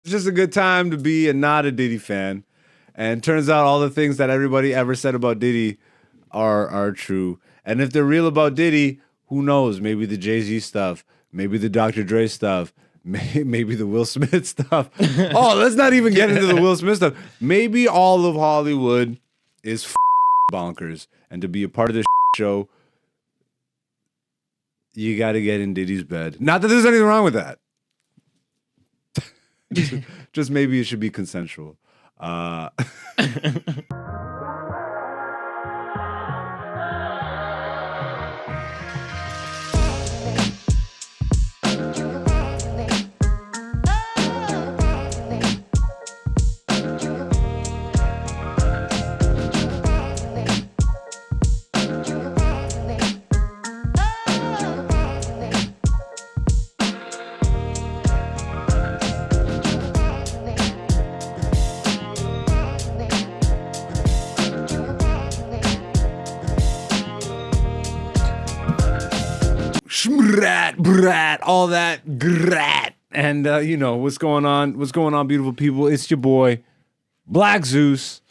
It's just a good time to be a not a Diddy fan. And turns out all the things that everybody ever said about Diddy are true. And if they're real about Diddy, who knows? Maybe the Jay-Z stuff, maybe the Dr. Dre stuff, maybe the Will Smith stuff. Oh, let's not even get into the Will Smith stuff. Maybe all of Hollywood is bonkers. And to be a part of this show, you got to get in Diddy's bed. Not that there's anything wrong with that. just maybe it should be consensual. Brat, all that grat. And you know what's going on. What's going on, beautiful people? It's your boy, Black Zeus,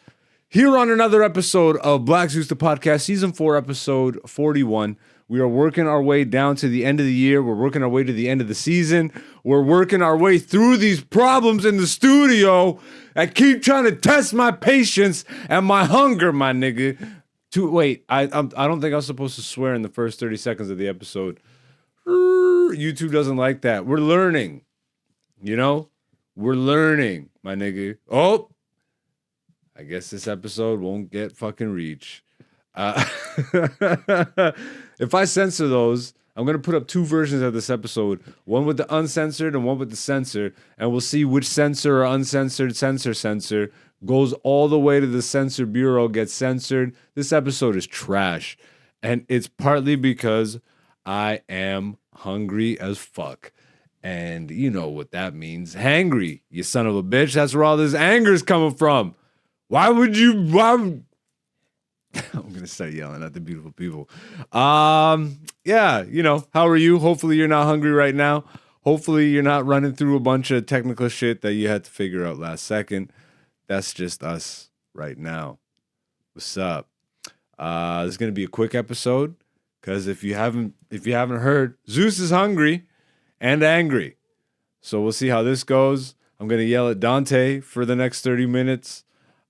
here on another episode of Black Zeus the Podcast, Season 4, Episode 41. We are working our way down to the end of the year. We're working our way to the end of the season. We're working our way through these problems in the studio. I keep trying to test my patience and my hunger, my nigga. Wait, I don't think I was supposed to swear in the first 30 seconds of the episode. YouTube doesn't like that. We're learning. You know? We're learning, my nigga. Oh! I guess this episode won't get fucking reach. If I censor those, I'm going to put up two versions of this episode. One with the uncensored and one with the censor. And we'll see which censor or uncensored censor goes all the way to the censor bureau, gets censored. This episode is trash. And it's partly because I am hungry as fuck. And you know what that means. Hangry, you son of a bitch. That's where all this anger is coming from. I'm going to start yelling at the beautiful people. Yeah, you know, how are you? Hopefully you're not hungry right now. Hopefully you're not running through a bunch of technical shit that you had to figure out last second. That's just us right now. What's up? This is going to be a quick episode. Because if you haven't heard, Zeus is hungry and angry. So we'll see how this goes. I'm going to yell at Dante for the next 30 minutes.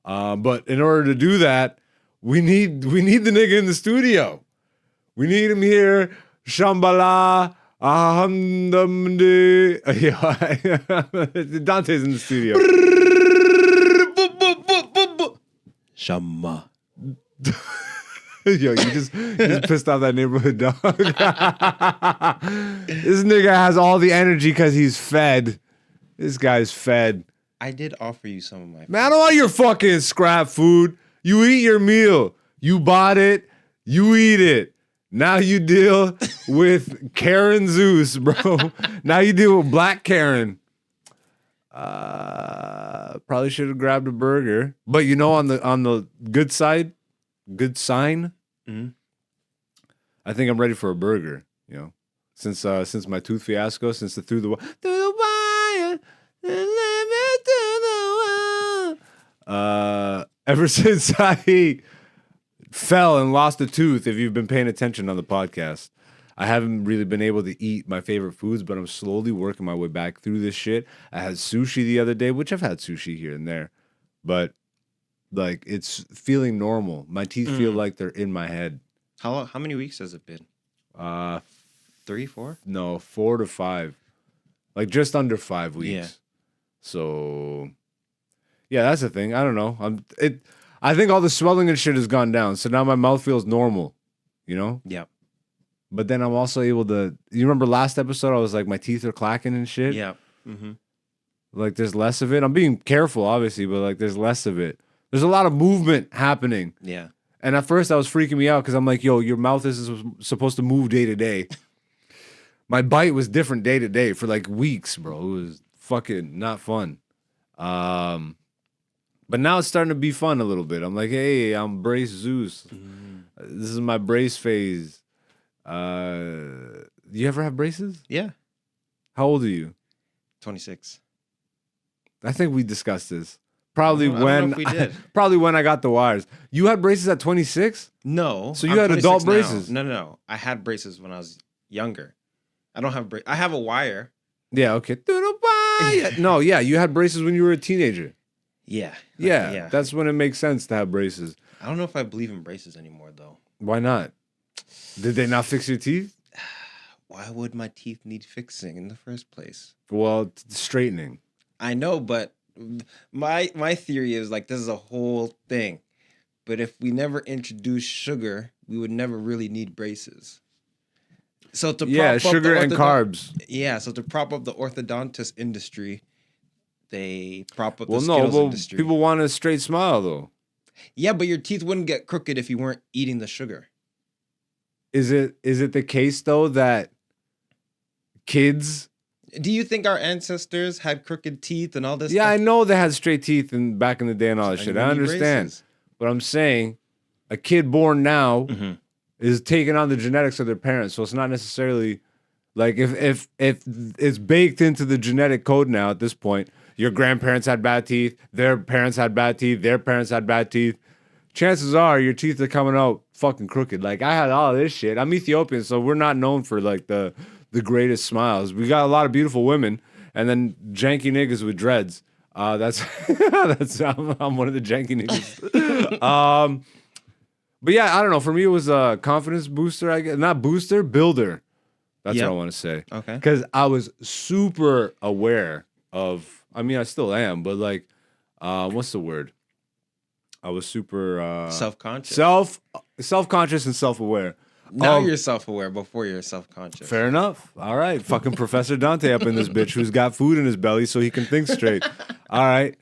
But in order to do that, we need the nigga in the studio. We need him here. Shambhala. Dante's in the studio. Shamma. Yo, you just pissed off that neighborhood dog. This nigga has all the energy because he's fed. This guy's fed. I did offer you some of my food. Man, I don't want your fucking scrap food. You eat your meal. You bought it. You eat it. Now you deal with Karen Zeus, bro. Now you deal with Black Karen. Probably should have grabbed a burger. But you know, on the good side, good sign. Mm-hmm. I think I'm ready for a burger. You know, since my tooth fiasco, since the through the wire, ever since I fell and lost a tooth. If you've been paying attention on the podcast, I haven't really been able to eat my favorite foods, but I'm slowly working my way back through this shit. I had sushi the other day, which I've had sushi here and there, but like it's feeling normal. My teeth feel like they're in my head. How many weeks has it been? 3, 4? No, 4 to 5. Like just under 5 weeks. Yeah. So yeah, that's the thing. I don't know. I think all the swelling and shit has gone down. So now my mouth feels normal, you know? Yeah. But then I'm also able to, you remember last episode I was like my teeth are clacking and shit? Yeah. Mm-hmm. Like there's less of it. I'm being careful obviously, but like there's less of it. There's a lot of movement happening. Yeah. And at first I was freaking me out because I'm like, yo, your mouth isn't supposed to move day to day. My bite was different day to day for like weeks, bro. It was fucking not fun. But now it's starting to be fun a little bit. I'm like, hey, I'm Brace Zeus. This is my brace phase. You ever have braces? Yeah. How old are you? 26. I think we discussed this. Probably I don't know when if we did. probably when I got the wires. You had braces at 26? No. So you I'm had adult 26 now. braces? No. I had braces when I was younger. I don't have I have a wire. Yeah, okay. No, yeah, you had braces when you were a teenager. Yeah. Yeah, that's when it makes sense to have braces. I don't know if I believe in braces anymore, though. Why not? Did they not fix your teeth? Why would my teeth need fixing in the first place? Well, straightening. I know, but my theory is like this is a whole thing. But if we never introduce sugar, we would never really need braces. So to prop up sugar the and carbs. Yeah, so to prop up the orthodontist industry, they prop up the Skittles industry. People want a straight smile though. Yeah, but your teeth wouldn't get crooked if you weren't eating the sugar. Is it the case though that kids? Do you think our ancestors had crooked teeth and all this? Yeah, stuff? I know they had straight teeth and back in the day and all that shit. I understand, braces. but I'm saying a kid born now Mm-hmm. is taking on the genetics of their parents, so it's not necessarily like if it's baked into the genetic code now at this point. Your grandparents had bad teeth, their parents had bad teeth, their parents had bad teeth. Chances are your teeth are coming out fucking crooked. Like I had all this shit. I'm Ethiopian, so we're not known for like the greatest smiles. We got a lot of beautiful women, and then janky niggas with dreads. That's I'm one of the janky niggas. But yeah, I don't know. For me, it was a confidence booster. I guess not booster, builder. That's what I want to say. Okay. Because I was super aware of. I mean, I still am, but like, what's the word? I was super self-conscious. Self-conscious and self-aware. Now you're self-aware before you're self-conscious. Fair enough. All right. Fucking Professor Dante up in this bitch who's got food in his belly so he can think straight. All right.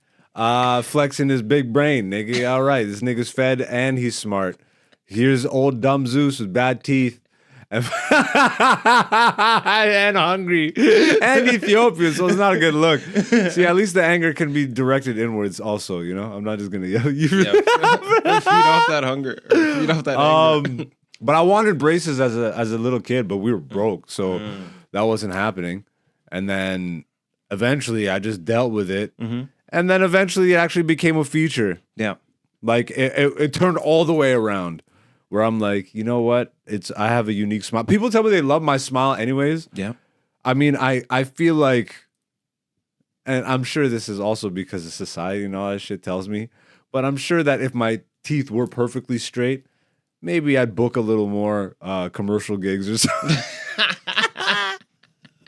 Flexing his big brain, nigga. All right. This nigga's fed and he's smart. Here's old dumb Zeus with bad teeth. And hungry. And Ethiopian, so it's not a good look. See, at least the anger can be directed inwards also, you know? I'm not just going to yell at you. Yeah, feed off that hunger. Feed off that anger. But I wanted braces as a little kid, but we were broke, so that wasn't happening. And then eventually I just dealt with it. Mm-hmm. And then eventually it actually became a feature. Yeah. Like it turned all the way around where I'm like, you know what? I have a unique smile. People tell me they love my smile anyways. Yeah. I mean, I feel like, and I'm sure this is also because of society and all that shit tells me, but I'm sure that if my teeth were perfectly straight, maybe I'd book a little more commercial gigs or something.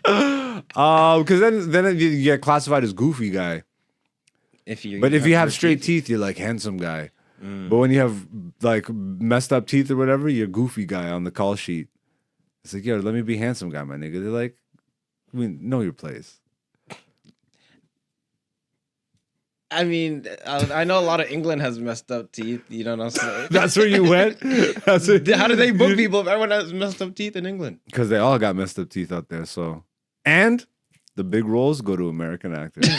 Because then you get classified as goofy guy. If you have straight teeth, you're like handsome guy. But when you have like messed up teeth or whatever, you're goofy guy on the call sheet. It's like, yo, let me be handsome guy, my nigga. They're like, know your place. I mean, I know a lot of England has messed up teeth. You know what I'm saying? That's where you went? How do they book people if everyone has messed up teeth in England? Because they all got messed up teeth out there. So, and the big roles go to American actors.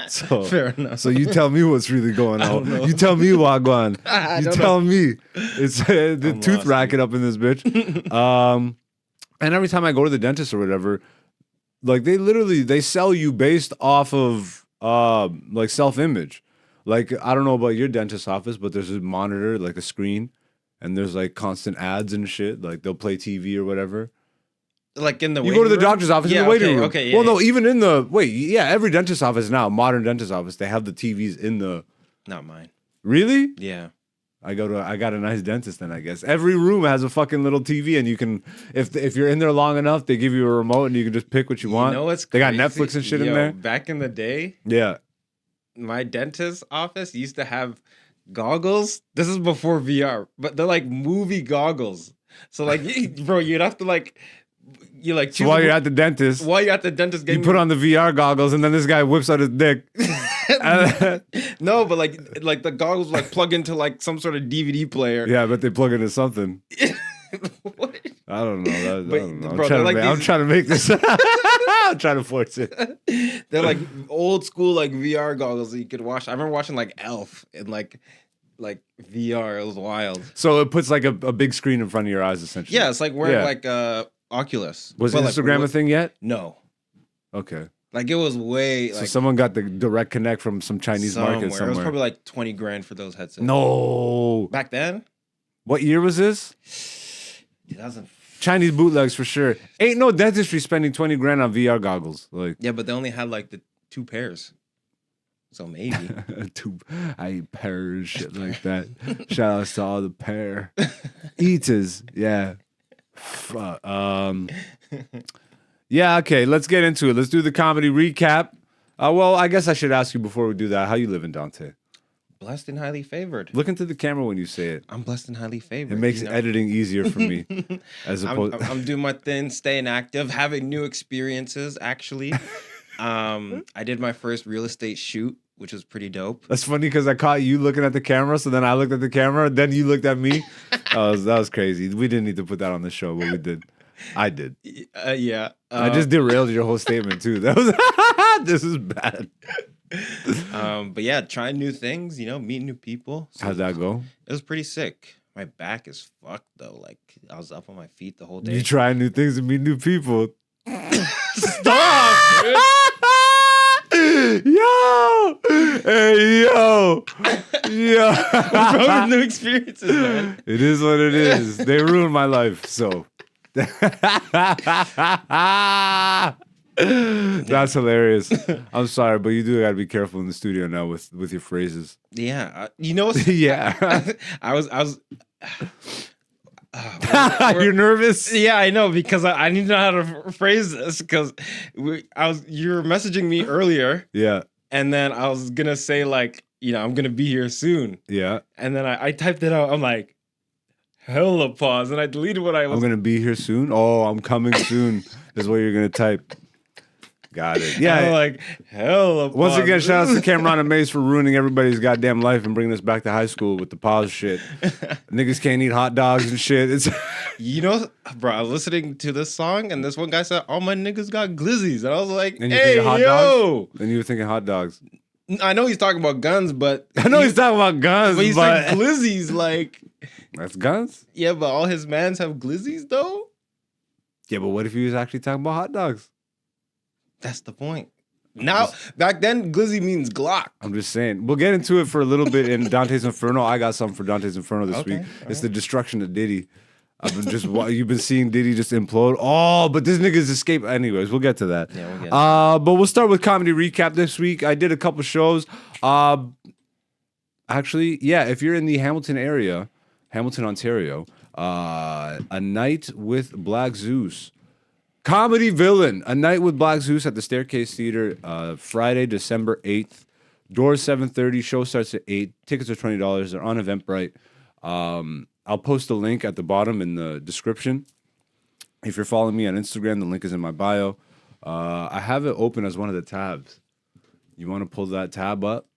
So fair enough. So you tell me what's really going on. You tell me, Wagwan. You tell me. It's the tooth racket up in this bitch. And every time I go to the dentist or whatever, like they sell you based off of like self-image. Like I don't know about your dentist's office, but there's a monitor, like a screen, and there's like constant ads and shit. Like they'll play TV or whatever. Like in the you go to the doctor's office in the waiting room. Okay, yeah, well, no, even in the every dentist office now, modern dentist office, they have the TVs in the. Not mine. Really? Yeah. I got a nice dentist then, I guess. Every room has a fucking little TV, and you can, if you're in there long enough, they give you a remote, and you can just pick what you want. You know what's They got crazy? Netflix and shit in there. Back in the day, Yeah. my dentist's office used to have goggles. This is before VR, but they're like movie goggles. So like, bro, you'd have to like. You like So while you're at the dentist, you put on the VR goggles, and then this guy whips out his dick. No, but like the goggles like plug into like some sort of DVD player. Yeah, but they plug into something. What? I don't know. I don't know. Bro, I'm trying to make this. I'm trying to force it. They're like old school like VR goggles that you could watch. I remember watching like Elf in like VR. It was wild. So it puts like a big screen in front of your eyes, essentially. Yeah, it's like wearing like Oculus. Was Instagram a thing yet? No. Okay. Like it was way So like someone got the direct connect from some Chinese market somewhere. It was probably like 20 grand for those headsets. No. Back then? What year was this? 2000. Chinese bootlegs for sure. Ain't no dentistry spending 20 grand on VR goggles. Like yeah, but they only had like the 2 pairs. So maybe. I eat pears, shit like that. Shout outs to all the pear eaters. Yeah. Fuck. Yeah, okay, let's get into it. Let's do the comedy recap. Well, I guess I should ask you before we do that, how you living, Dante? Blessed and highly favored. Look into the camera when you say it. I'm blessed and highly favored. It makes editing easier for me. As opposed, I'm doing my thing, staying active, having new experiences. Actually, I did my first real estate shoot, which was pretty dope. That's funny because I caught you looking at the camera, so then I looked at the camera, then you looked at me. That was crazy. We didn't need to put that on the show, but we did. I did. Yeah. I just derailed your whole statement too. That was this is bad. But yeah, trying new things, meeting new people. So how'd that go? It was pretty sick. My back is fucked though. Like I was up on my feet the whole day. You try new things and meet new people. Stop, dude. Yo! Hey, yo! Yo! What's wrong with new experiences, man? It is what it is. They ruined my life, so. That's hilarious. I'm sorry, but you do gotta be careful in the studio now with your phrases. Yeah, you know. Yeah, I was. You're nervous? Yeah, I know because I need to know how to phrase this because you were messaging me earlier. Yeah, and then I was gonna say like I'm gonna be here soon. Yeah, and then I typed it out. I'm like. Hella pause, and I deleted what I was. I'm gonna be here soon. Oh, I'm coming soon. Is what you're gonna type. Got it. Yeah. I'm like hella. Once pause. again, shout out to Cameron and Mace for ruining everybody's goddamn life and bringing us back to high school with the pause shit. Niggas can't eat hot dogs and shit. It's bro. I was listening to this song, and this one guy said, "All my niggas got glizzies," and I was like, and you "Hey, hot yo!" Dogs? And you were thinking hot dogs. I know he's talking about guns, but I know he's talking about guns, but he said glizzies like. That's guns? Yeah, but all his mans have glizzies, though? Yeah, but what if he was actually talking about hot dogs? That's the point. Now, back then, glizzy means Glock. I'm just saying. We'll get into it for a little bit in Dante's Inferno. I got something for Dante's Inferno this week. It's the destruction of Diddy. You've been seeing Diddy just implode. Oh, but this nigga's escape. Anyways, we'll get to that. Yeah, we'll get to that. But we'll start with comedy recap this week. I did a couple shows. Actually, yeah, if you're in the Hamilton area, Hamilton, Ontario, a night with Black Zeus. Comedy Villain, a night with Black Zeus at the Staircase Theater, Friday, December 8th. Doors 7:30, show starts at 8. Tickets are $20. They're on Eventbrite. I'll post a link at the bottom in the description. If you're following me on Instagram, the link is in my bio. I have it open as one of the tabs. You want to pull that tab up,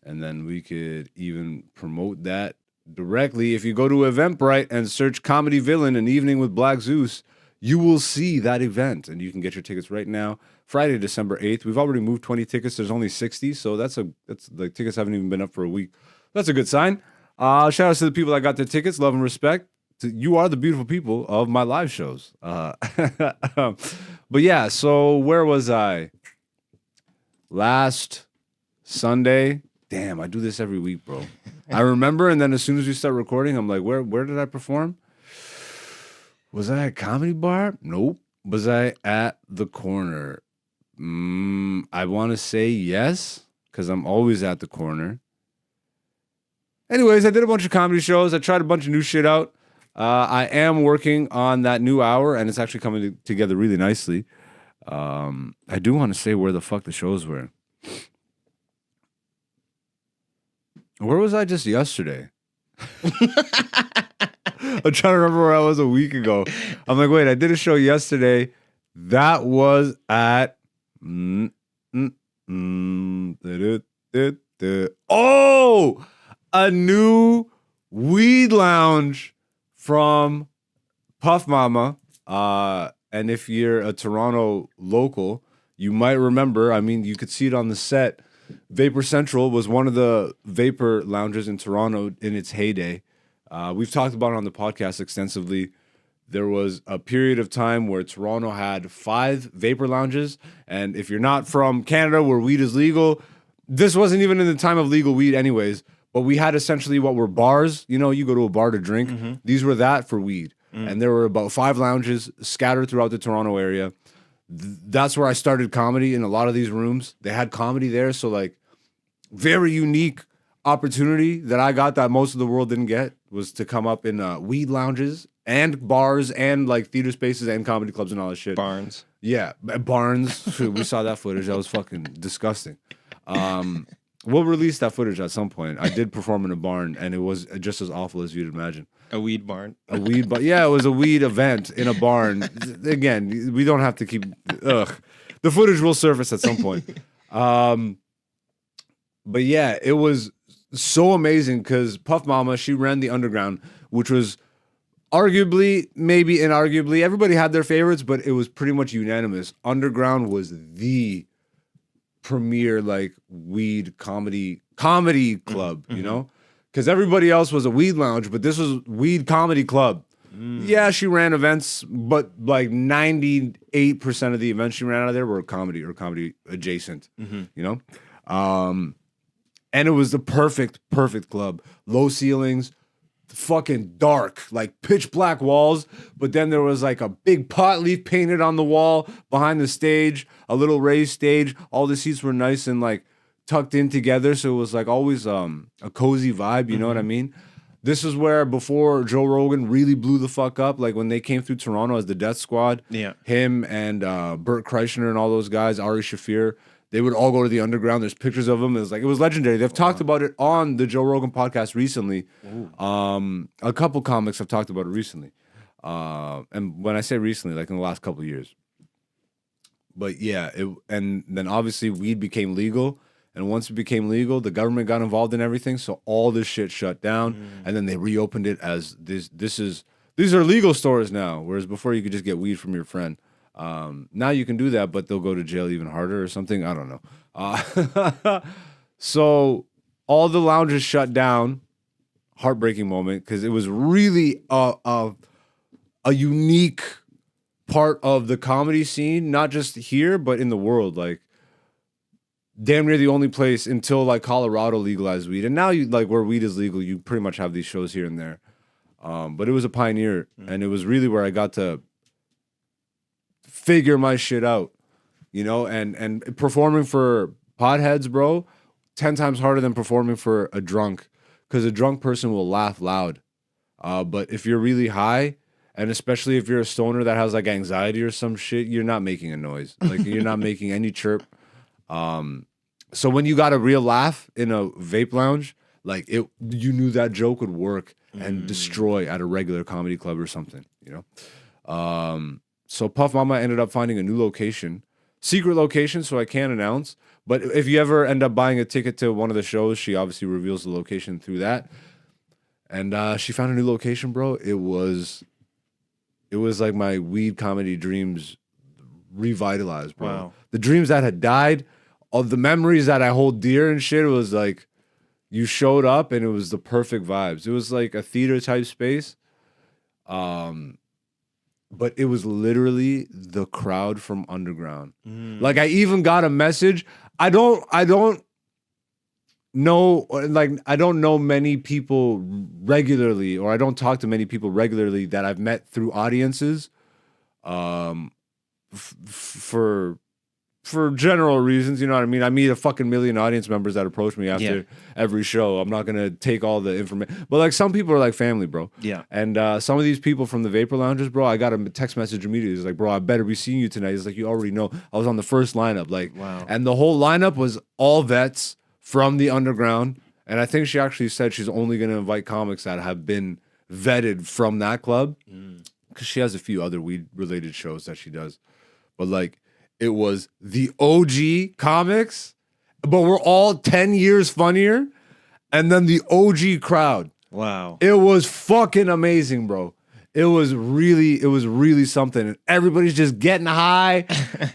and then we could even promote that directly. If you go to Eventbrite and search Comedy Villain, an evening with Black Zeus, you will see that event, and you can get your tickets right now. Friday, December 8th. We've already moved 20 tickets. There's only 60, so that's the tickets haven't even been up for a week. That's a good sign. Shout out to the people that got their tickets. Love and respect. You are the beautiful people of my live shows. But yeah, so where was I? Last Sunday. Damn, I do this every week, bro. I remember, and then as soon as we start recording, I'm like, where did I perform? Was I at Comedy Bar? Nope. Was I at The Corner? I want to say yes, because I'm always at The Corner. Anyways, I did a bunch of comedy shows. I tried a bunch of new shit out. I am working on that new hour, and it's actually coming together really nicely. I do want to say where the fuck the shows were. Where was I just yesterday? I'm trying to remember where I was a week ago. I'm like, wait, I did a show yesterday. That was at... Oh! A new weed lounge from Puff Mama. And if you're a Toronto local, you might remember, I mean, you could see it on the set. Vapor Central was one of the vapor lounges in Toronto in its heyday. We've talked about it on the podcast extensively. there was a period of time where Toronto had 5 vapor lounges. And if you're not from Canada where weed is legal, this wasn't even in the time of legal weed anyways, but we had essentially what were bars. You know, you go to a bar to drink. Mm-hmm. These were that for weed. And there were about 5 lounges scattered throughout the Toronto area. That's where I started comedy in a lot of these rooms. They had comedy there. So like very unique opportunity that I got that most of the world didn't get was to come up in weed lounges and bars and like theater spaces and comedy clubs and all that shit. Barns. Yeah, barns. We saw that footage. That was fucking disgusting. We'll release that footage at some point. I did perform in a barn, and it was just as awful as you'd imagine. A weed barn. A weed, but yeah, it was a weed event in a barn. Again, we don't have to keep. The footage will surface at some point. But yeah, it was so amazing because Puff Mama, she ran the underground, which was arguably, maybe inarguably, everybody had their favorites, but it was pretty much unanimous. Underground was the premier like weed comedy club, you know, because everybody else was a weed lounge, but this was weed comedy club. Yeah, she ran events, but like 98% of the events she ran out of there were comedy or comedy adjacent, you know. And it was the perfect club. Low ceilings, fucking dark, like pitch black walls. But then there was like a big pot leaf painted on the wall behind the stage, a little raised stage. All the seats were nice and like tucked in together. So it was like always a cozy vibe, you know what I mean? This is where before Joe Rogan really blew the fuck up, like when they came through Toronto as the Death Squad, him and Bert Kreischer and all those guys, Ari Shafir, they would all go to the underground. There's pictures of them. It was legendary. They've talked about it on the Joe Rogan podcast recently. A couple comics have talked about it recently. And when I say recently, like in the last couple of years. But yeah, and then obviously weed became legal. And once it became legal, the government got involved in everything. So all this shit shut down. And then they reopened it as these are legal stores now. Whereas before you could just get weed from your friend. Now you can do that, but they'll go to jail even harder or something. I don't know. So all the lounges shut down. Heartbreaking moment because it was really a unique part of the comedy scene, not just here but in the world. Like damn near the only place until like Colorado legalized weed, and now you like where weed is legal, you pretty much have these shows here and there. But it was a pioneer, and it was really where I got to figure my shit out, you know, and performing for potheads, bro, 10 times harder than performing for a drunk, because a drunk person will laugh loud. But if you're really high, and especially if you're a stoner that has like anxiety or some shit, you're not making a noise. Like you're not making any chirp. So when you got a real laugh in a vape lounge, like you knew that joke would work and destroy at a regular comedy club or something, you know? So Puff Mama ended up finding a new location, secret location, so I can't announce. But if you ever end up buying a ticket to one of the shows, she obviously reveals the location through that. And she found a new location, bro. It was like my weed comedy dreams revitalized, bro. Wow. The dreams that had died, all the memories that I hold dear and shit, it was like you showed up and it was the perfect vibes. It was like a theater type space. But it was literally the crowd from underground. Like I even got a message. I don't know, like I don't know many people regularly, or I don't talk to many people regularly that I've met through audiences, for general reasons, you know what I mean? I meet a fucking million audience members that approach me after every show. I'm not gonna take all the information, but like some people are like family, bro. Yeah. And some of these people from the Vapor Lounges, bro, I got a text message immediately. It's like, bro, I better be seeing you tonight. It's like, you already know. I was on the first lineup, like, wow. And the whole lineup was all vets from the underground. And I think she actually said she's only gonna invite comics that have been vetted from that club, because she has a few other weed related shows that she does, but like. It was the OG comics, but we're all 10 years funnier. And then the OG crowd. Wow. It was fucking amazing, bro. It was really something. And everybody's just getting high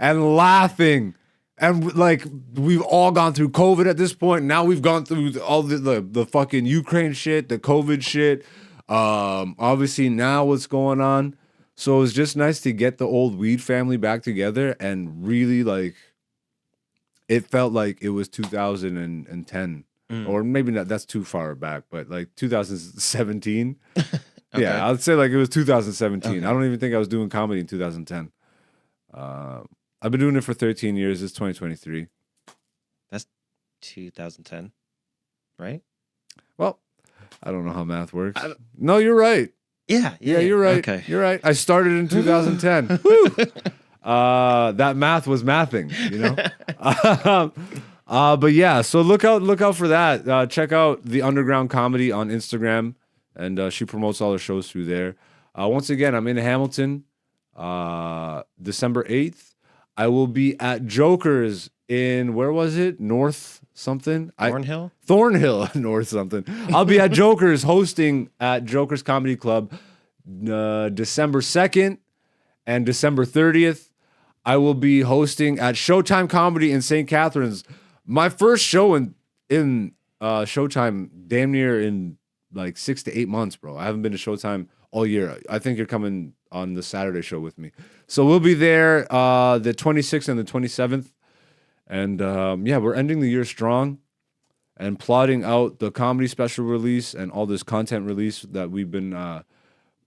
and laughing. And like, we've all gone through COVID at this point. Now we've gone through all the fucking Ukraine shit, the COVID shit. Obviously now what's going on. So it was just nice to get the old weed family back together and really like, it felt like it was 2010 or maybe not. That's too far back, but like 2017. Okay. Yeah, I'd say like it was 2017. Okay. I don't even think I was doing comedy in 2010. I've been doing it for 13 years. It's 2023. That's 2010, right? Well, I don't know how math works. No, you're right. Yeah, you're right. Okay. You're right. I started in 2010. Woo! That math was mathing, you know? But yeah, so look out for that. Check out the Underground Comedy on Instagram, and she promotes all her shows through there. Once again, I'm in Hamilton, December 8th. I will be at Joker's in, where was it? North something? Thornhill? Thornhill, North something. I'll be at Joker's hosting at Joker's Comedy Club December 2nd and December 30th. I will be hosting at Showtime Comedy in St. Catharines. My first show in Showtime damn near in like 6 to 8 months, bro. I haven't been to Showtime all year. I think you're coming on the Saturday show with me. So we'll be there the 26th and the 27th. And yeah, we're ending the year strong and plotting out the comedy special release and all this content release that we've been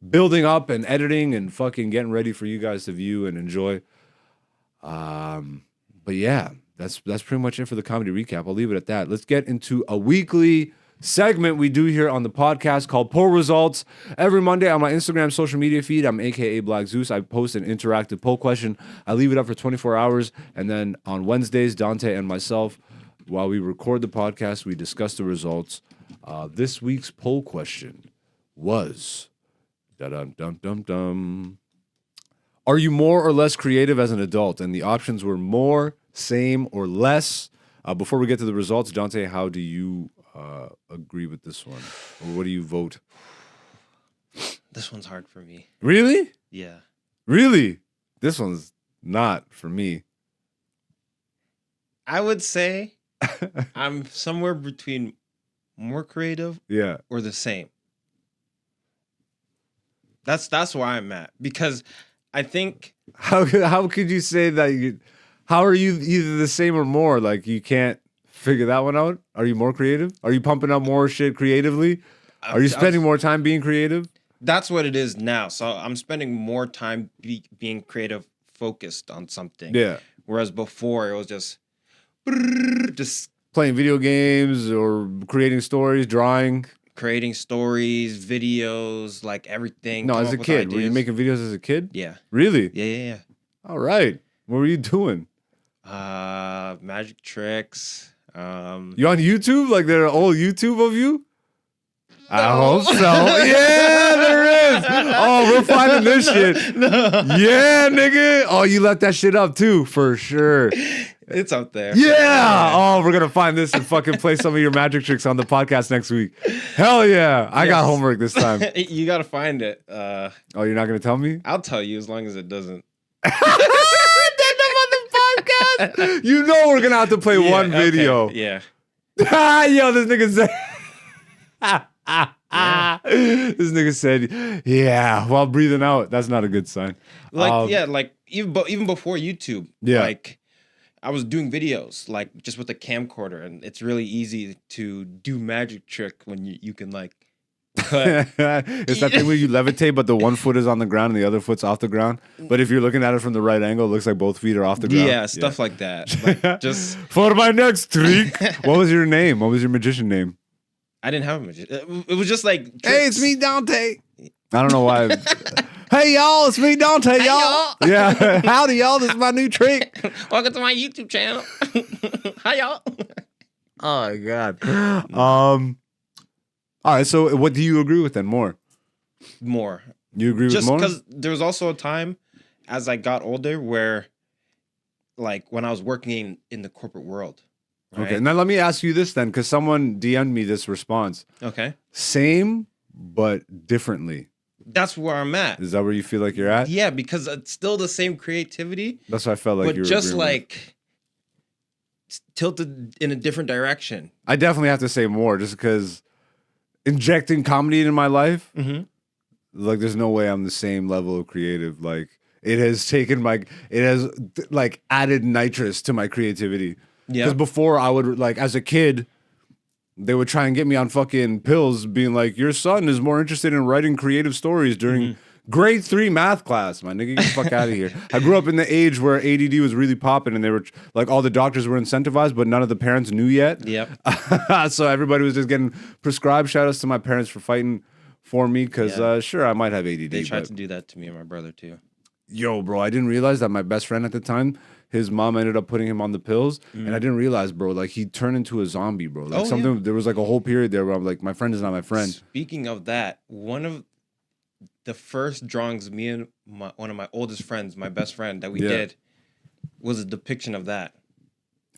building up and editing and fucking getting ready for you guys to view and enjoy. But yeah, that's pretty much it for the comedy recap. I'll leave it at that. Let's get into a weekly segment we do here on the podcast called Poll Results. Every Monday on my Instagram social media feed, I'm AKA Black Zeus. I post an interactive poll question. I leave it up for 24 hours. And then on Wednesdays, Dante and myself, while we record the podcast, we discuss the results. This week's poll question was, dum-dum-dum-dum, are you more or less creative as an adult? And the options were more, same, or less. Before we get to the results, Dante, how do you agree with this one? Or what do you vote? This one's hard for me. Really? Yeah. Really? This one's not for me. I would say I'm somewhere between more creative or the same. That's where I'm at. Because I think... How could you say that? How are you either the same or more? Like, you can't figure that one out? Are you more creative? Are you pumping out more shit creatively? Are you spending more time being creative? That's what it is now. So I'm spending more time being creative, focused on something. Yeah. Whereas before, it was just playing video games or creating stories, drawing. Creating stories, videos, like everything. No, as a kid. Were you making videos as a kid? Yeah. Really? Yeah. All right. What were you doing? Magic tricks. You on YouTube? Like there are old YouTube of you? No. I hope so. Yeah, there is. Oh, we're finding this shit. No. Yeah, nigga. Oh, you left that shit up too, for sure. It's up there. Yeah. Oh, we're gonna find this and fucking play some of your magic tricks on the podcast next week. Hell yeah. I got homework this time. You gotta find it. Oh, you're not gonna tell me? I'll tell you as long as it doesn't. You know we're gonna have to play one video. Okay. Yeah. Yo, this nigga said. This nigga said, "Yeah," while breathing out. That's not a good sign. Like, like even before YouTube. Yeah. Like, I was doing videos like just with a camcorder, and it's really easy to do magic trick when you can like. It's that thing where you levitate, but the one foot is on the ground and the other foot's off the ground. But if you're looking at it from the right angle, it looks like both feet are off the ground. Yeah, stuff like that. Like, just for my next trick. What was your name? What was your magician name? I didn't have a magician. It was just like tricks. Hey, it's me, Dante. I don't know why. Hey, y'all, it's me, Dante, hey, y'all. Yeah, howdy, y'all. This is my new trick. Welcome to my YouTube channel. Hi, y'all. Oh my god. All right, so what do you agree with then? More. You agree with more? Just because there was also a time as I got older where, like, when I was working in the corporate world. Right? Okay, now let me ask you this then, because someone DM'd me this response. Okay. Same, but differently. That's where I'm at. Is that where you feel like you're at? Yeah, because it's still the same creativity. That's what I felt like you were just agreeing like tilted in a different direction. I definitely have to say more just because injecting comedy into my life, Like, there's no way I'm the same level of creative. Like, it has like added nitrous to my creativity. Yeah. Because before I would, like, as a kid, they would try and get me on fucking pills, being like, your son is more interested in writing creative stories during grade 3 math class. My nigga, get the fuck out of here. I grew up in the age where ADD was really popping, and they were like, all the doctors were incentivized, but none of the parents knew yet. Yep. So everybody was just getting prescribed. Shout outs to my parents for fighting for me, because sure, I might have ADD. They tried to do that to me and my brother too. Yo, bro, I didn't realize that my best friend at the time, his mom ended up putting him on the pills, and I didn't realize, bro, like, he turned into a zombie, bro. Like, there was like a whole period there where I'm like, my friend is not my friend. Speaking of that, one of the first drawings me and one of my oldest friends, my best friend, that we did was a depiction of that.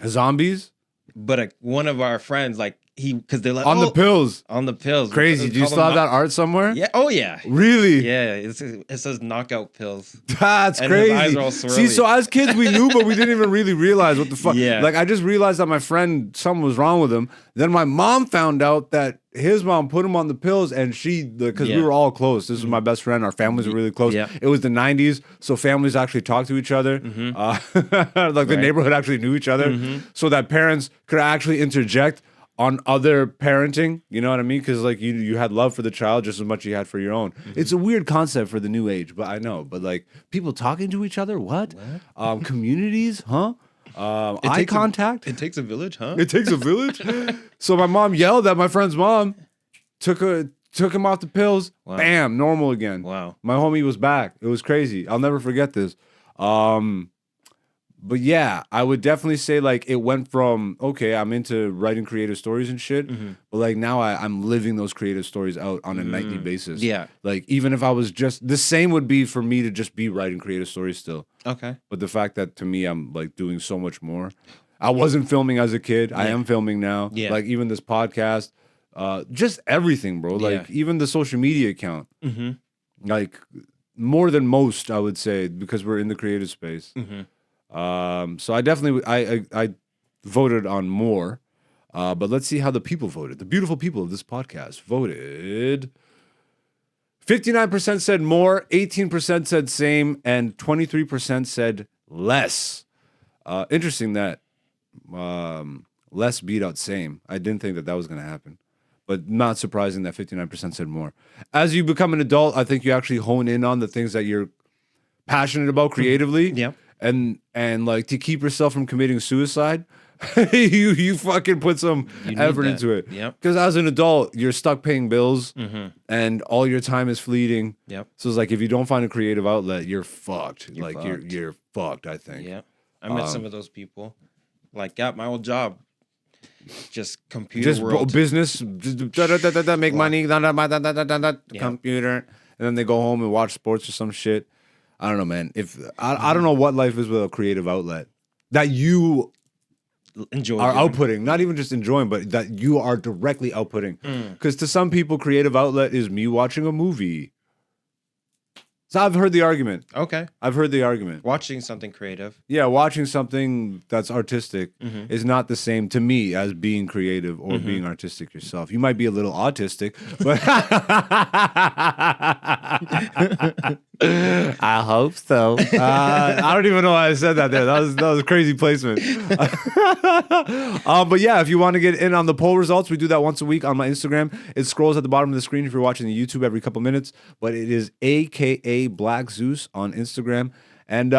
Zombies? But one of our friends, like, because they're like, on the pills. On the pills. Crazy. Do you still have that art somewhere? Yeah. Oh, yeah. Really? Yeah. It says knockout pills. That's and crazy. His eyes are all swirly. See, so as kids, we knew, but we didn't even really realize what the fuck. Yeah. Like, I just realized that my friend, something was wrong with him. Then my mom found out that his mom put him on the pills, and because we were all close. This was my best friend. Our families were really close. Yeah. It was the 90s, so families actually talked to each other. Like, the neighborhood actually knew each other, so that parents could actually interject on other parenting, you know what I mean? Because, like, you had love for the child just as much as you had for your own. It's a weird concept for the new age, but I know. But, like, people talking to each other, what? Communities, huh? Eye contact. It takes a village, huh? It takes a village. So my mom yelled at my friend's mom, took him off the pills. Wow. Bam, normal again. Wow. My homie was back. It was crazy. I'll never forget this. But yeah, I would definitely say, like, it went from, okay, I'm into writing creative stories and shit, but, like, now I'm living those creative stories out on a nightly basis. Yeah. Like, even if I was just, the same would be for me to just be writing creative stories still. Okay. But the fact that, to me, I'm, like, doing so much more. I wasn't filming as a kid. I am filming now. Yeah. Like, even this podcast, just everything, bro. Like, even the social media account. Like, more than most, I would say, because we're in the creative space. So I definitely I voted on more, but let's see how the people voted. The beautiful people of this podcast voted. 59% said more, 18% said same, and 23% said less. Interesting that less beat out same. I didn't think that was going to happen, but not surprising that 59% said more. As you become an adult, I think you actually hone in on the things that you're passionate about creatively. Yeah. And like, to keep yourself from committing suicide, you fucking put some effort into it. Yep. Because as an adult, you're stuck paying bills, and all your time is fleeting. Yep. So it's like, if you don't find a creative outlet, you're fucked. You're fucked, I think. Yeah. I met some of those people. Like, got my old job. Just computer world. Business, make money, computer, and then they go home and watch sports or some shit. I don't know, man. If I don't know what life is without a creative outlet that you enjoy are outputting, not even just enjoying, but that you are directly outputting. Because to some people, creative outlet is me watching a movie. So I've heard the argument. Okay. I've heard the argument. Watching something creative. Yeah, watching something that's artistic is not the same to me as being creative or being artistic yourself. You might be a little autistic, but I hope so. I don't even know why I said that there. That was a crazy placement. But yeah, if you want to get in on the poll results, we do that once a week on my Instagram. It scrolls at the bottom of the screen if you're watching the YouTube every couple minutes, but it is AKA Black Zeus on Instagram. And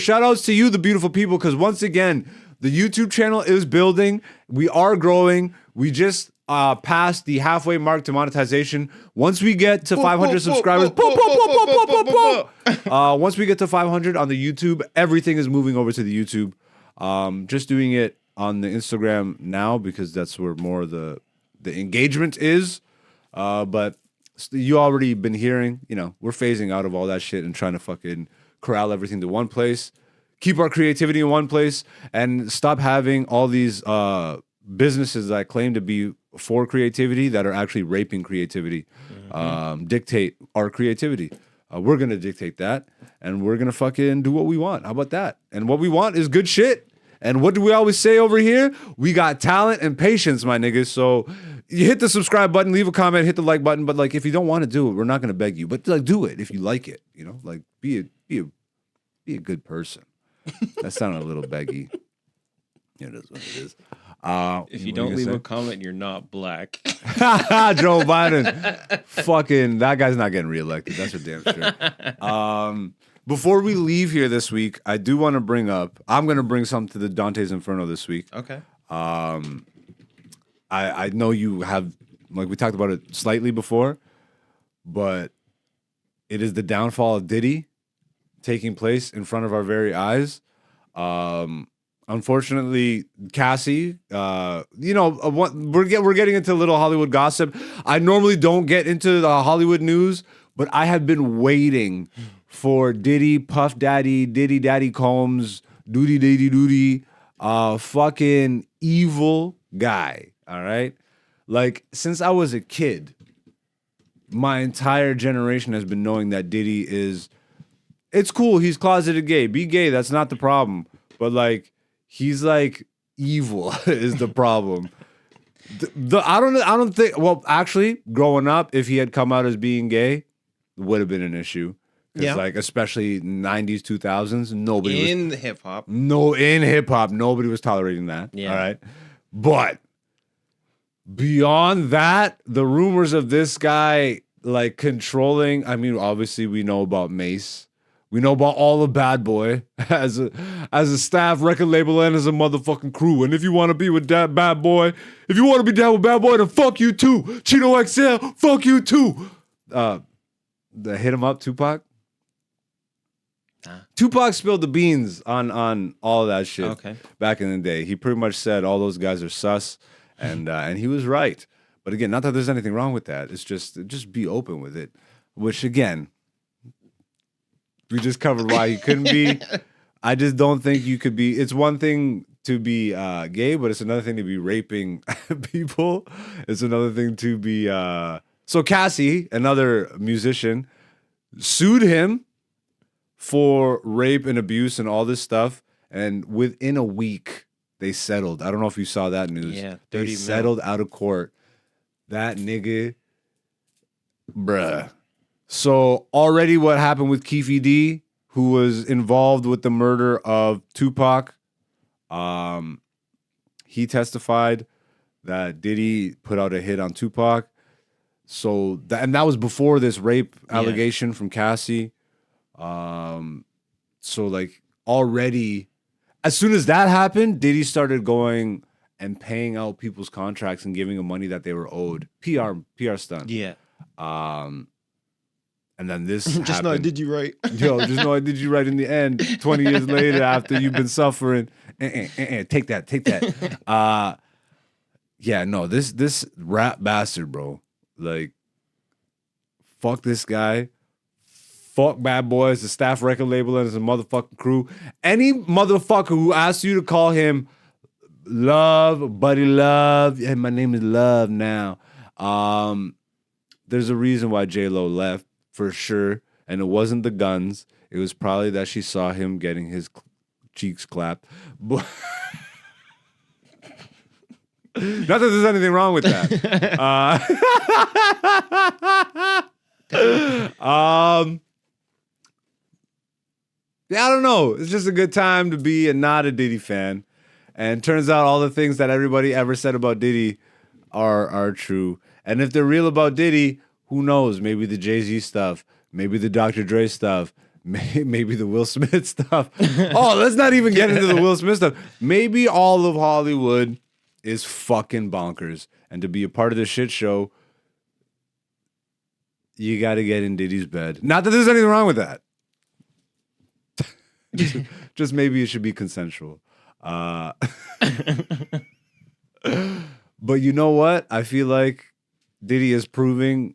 shout outs to you, the beautiful people, because once again, the YouTube channel is building. We are growing. We just passed the halfway mark to monetization. Once we get to 500 subscribers, once we get to 500 on the YouTube, everything is moving over to the YouTube. Just doing it on the Instagram now because that's where more of the engagement is. But you already been hearing, we're phasing out of all that shit and trying to fucking corral everything to one place, keep our creativity in one place, and stop having all these businesses that claim to be for creativity that are actually raping creativity, dictate our creativity. We're going to dictate that, and we're going to fucking do what we want. How about that? And what we want is good shit. And what do we always say over here? We got talent and patience, my niggas. So you hit the subscribe button, leave a comment, hit the like button. But like, if you don't want to do it, we're not going to beg you. But like, do it if you like it. You know, like be a good person. That sounded a little beggy. It is what it is. If you don't leave a comment, you're not black. Joe Biden, fucking that guy's not getting reelected. That's for damn sure. Before we leave here this week, I do want to bring up. I'm going to bring something to the Dante's Inferno this week. Okay. I know you have, like we talked about it slightly before, but it is the downfall of Diddy taking place in front of our very eyes. Unfortunately, Cassie, we're getting into a little Hollywood gossip. I normally don't get into the Hollywood news, but I have been waiting for Diddy, Puff Daddy, Diddy Daddy Combs, Doody Diddy Doody, fucking evil guy. All right, like since I was a kid, my entire generation has been knowing that Diddy is. It's cool. He's closeted gay. Be gay. That's not the problem. But like. He's like evil is the problem. I don't think. Well, actually, growing up, if he had come out as being gay, it would have been an issue. Yeah. Like especially 90s, 2000s, nobody in hip hop. In hip hop, nobody was tolerating that. Yeah. All right, but beyond that, the rumors of this guy like controlling. I mean, obviously, we know about Mace. We know about all the Bad Boy as a staff record label and as a motherfucking crew. And if you want to be with that Bad Boy, if you want to be down with Bad Boy, then fuck you too. Chino XL, fuck you too. The Hit 'Em Up, Tupac. Tupac spilled the beans on all of that shit back in the day. He pretty much said all those guys are sus, and he was right. But again, not that there's anything wrong with that. It's just be open with it. Which again. We just covered why you couldn't be. I just don't think you could be. It's one thing to be gay, but it's another thing to be raping people. It's another thing to be. So Cassie, another musician, sued him for rape and abuse and all this stuff. And within a week, they settled. I don't know if you saw that news. Yeah, they settled out of court. That nigga, bruh. So already what happened with Keefe D, who was involved with the murder of Tupac, he testified that Diddy put out a hit on Tupac. So that was before this rape allegation from Cassie. So like already, as soon as that happened, Diddy started going and paying out people's contracts and giving them money that they were owed. PR stunt. Yeah. And then this just happened. know I did you right. Yo, just know I did you right in the end. 20 years later, after you've been suffering. Take that. Yeah, no, this rap bastard, bro. Like, fuck this guy. Fuck Bad Boy as a staff record label and as a motherfucking crew. Any motherfucker who asks you to call him Love, Buddy Love. Yeah, my name is Love now. There's a reason why J-Lo left. For sure, and it wasn't the guns. It was probably that she saw him getting his cheeks clapped. But not that there's anything wrong with that. Yeah, I don't know. It's just a good time to be not a Diddy fan, and turns out all the things that everybody ever said about Diddy are true. And if they're real about Diddy. Who knows? Maybe the Jay-Z stuff. Maybe the Dr. Dre stuff. Maybe the Will Smith stuff. Oh, let's not even get into the Will Smith stuff. Maybe all of Hollywood is fucking bonkers. And to be a part of this shit show, you got to get in Diddy's bed. Not that there's anything wrong with that. just maybe it should be consensual. But you know what? I feel like Diddy is proving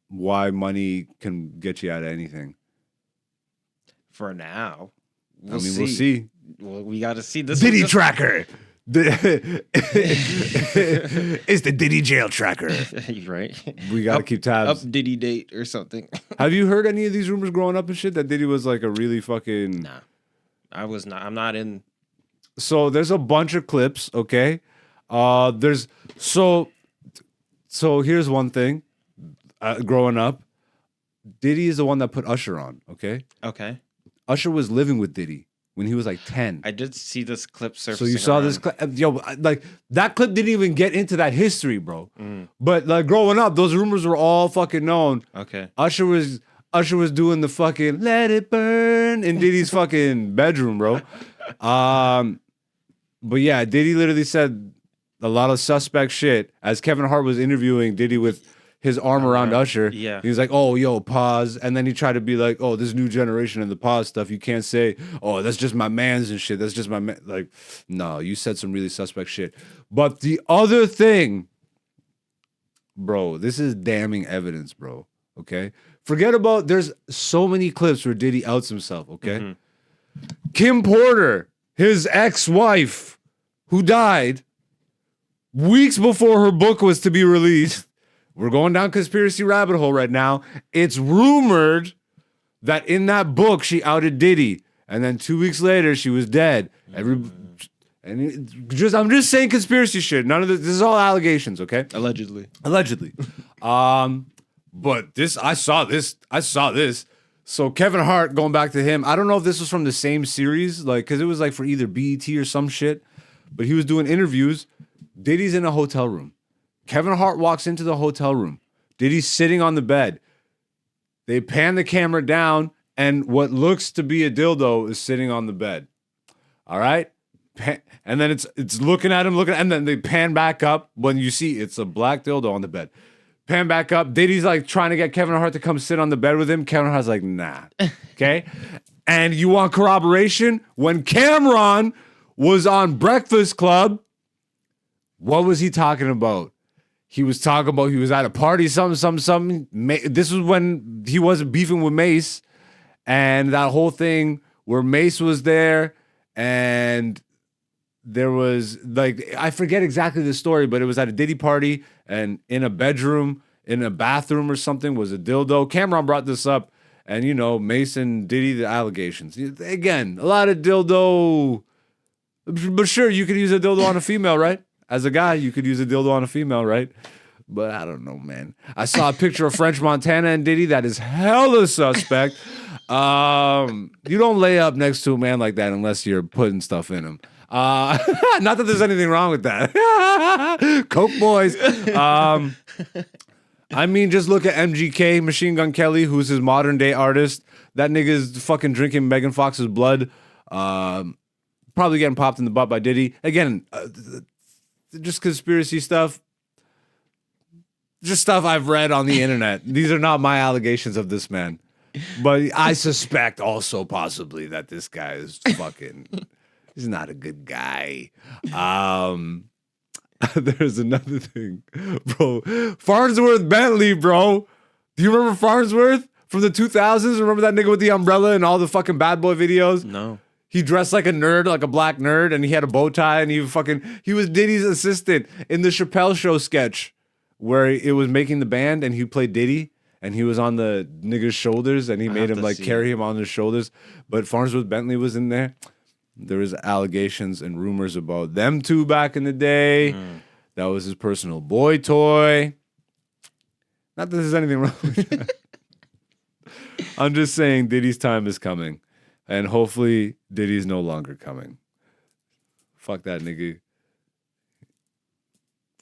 why money can get you out of anything. For now. We'll see. Well, we got to see this. Diddy tracker. It's the Diddy jail tracker. Right. We got to keep tabs. Up Diddy date or something. Have you heard any of these rumors growing up and shit that Diddy was like a really fucking... Nah. I'm not in... So there's a bunch of clips, okay? There's so here's one thing. Growing up, Diddy is the one that put Usher on. Okay. Okay. Usher was living with Diddy when he was like 10. I did see this clip surfacing. So you saw this clip, yo, like that clip didn't even get into that history, bro. But like growing up, those rumors were all fucking known. Okay. Usher was doing the fucking "Let It Burn" in Diddy's fucking bedroom, bro. But yeah, Diddy literally said a lot of suspect shit as Kevin Hart was interviewing Diddy with his arm around Usher. Yeah. He was like, "Oh, yo, pause." And then he tried to be like, "Oh, this new generation and the pause stuff. You can't say, oh, that's just my man's and shit. That's just my man." Like, no, you said some really suspect shit. But the other thing, bro, this is damning evidence, bro. Okay? Forget about, there's so many clips where Diddy outs himself, okay? Kim Porter, his ex-wife, who died weeks before her book was to be released. We're going down conspiracy rabbit hole right now. It's rumored that in that book she outed Diddy, and then 2 weeks later she was dead. I'm just saying conspiracy shit. None of this is all allegations, okay? Allegedly. But I saw this. So Kevin Hart, going back to him, I don't know if this was from the same series, like, because it was like for either BET or some shit, but he was doing interviews. Diddy's in a hotel room. Kevin Hart walks into the hotel room. Diddy's sitting on the bed. They pan the camera down, and what looks to be a dildo is sitting on the bed. All right? And then it's looking at him, and then they pan back up when you see it's a black dildo on the bed. Pan back up. Diddy's like trying to get Kevin Hart to come sit on the bed with him. Kevin Hart's like, nah. Okay? And you want corroboration? When Cameron was on Breakfast Club, what was he talking about? He was talking about he was at a party, something. This was when he wasn't beefing with Mace. And that whole thing where Mace was there and there was, like, I forget exactly the story, but it was at a Diddy party and in a bedroom, in a bathroom or something was a dildo. Cameron brought this up and, you know, Mason, Diddy, the allegations. Again, a lot of dildo. But sure, you could use a dildo on a female, right? As a guy, you could use a dildo on a female, right? But I don't know, man. I saw a picture of French Montana and Diddy that is hella suspect. You don't lay up next to a man like that unless you're putting stuff in him. Not that there's anything wrong with that. Coke boys. I mean, just look at MGK, Machine Gun Kelly, who's his modern day artist. That nigga's fucking drinking Megan Fox's blood. Probably getting popped in the butt by Diddy. Again, just conspiracy stuff. Just stuff I've read on the internet. These are not my allegations of this man. But I suspect also possibly that this guy is fucking... He's not a good guy. There's another thing. Bro, Farnsworth Bentley, bro. Do you remember Farnsworth from the 2000s? Remember that nigga with the umbrella and all the fucking Bad Boy videos? No. He dressed like a nerd, like a black nerd, and he had a bow tie, and he was Diddy's assistant in the Chappelle Show sketch where it was making the band, and he played Diddy, and he was on the nigga's shoulders, and he made him like carry him on his shoulders. But Farnsworth Bentley was in there. There was allegations and rumors about them two back in the day. That was his personal boy toy. Not that there's anything wrong with that. I'm just saying Diddy's time is coming. And hopefully Diddy's no longer coming. Fuck that nigga.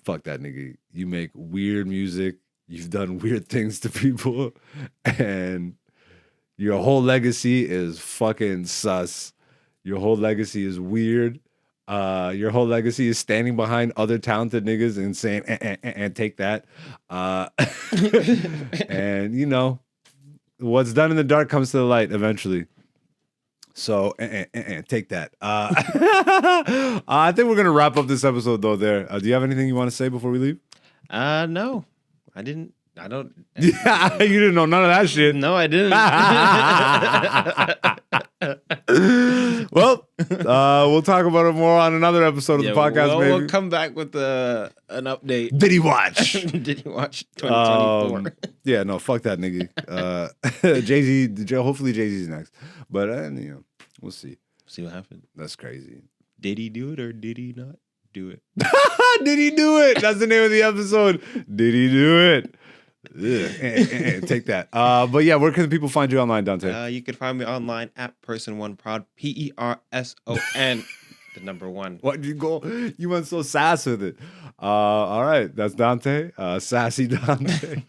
Fuck that nigga. You make weird music. You've done weird things to people. And your whole legacy is fucking sus. Your whole legacy is weird. Your whole legacy is standing behind other talented niggas and saying, and take that. And, you know, what's done in the dark comes to the light eventually. So, take that. I think we're going to wrap up this episode, though, there. Do you have anything you want to say before we leave? No. I don't. Yeah, you didn't know none of that shit. No, I didn't. Well, we'll talk about it more on another episode of the podcast, well, maybe. We'll come back with an update. Did he watch? Did he watch 2024? Yeah, no, fuck that nigga. Jay-Z, hopefully Jay-Z's next. But, you know, we'll see. See what happens. That's crazy. Did he do it or did he not? Do It. Did he do it? That's the name of the episode. Did he do it? Take that. But yeah, where can the people find you online, Dante? You can find me online at Person1Proud, Person, the number one. What did you go? You went so sass with it. All right, that's Dante, sassy Dante.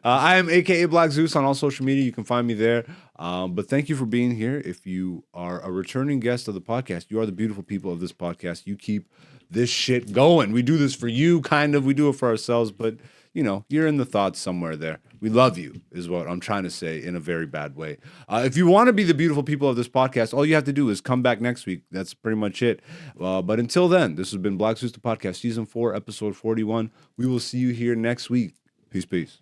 I am AKA Black Zeus on all social media. You can find me there. But thank you for being here. If you are a returning guest of the podcast, you are the beautiful people of this podcast. You keep this shit going. We do this for you, kind of. We do it for ourselves, but you know, you're in the thoughts somewhere there. We love you, is what I'm trying to say in a very bad way. If you want to be the beautiful people of this podcast, all you have to do is come back next week. That's pretty much it. But until then, this has been Black Zeus the Podcast, Season 4, Episode 41. We will see you here next week. Peace, peace.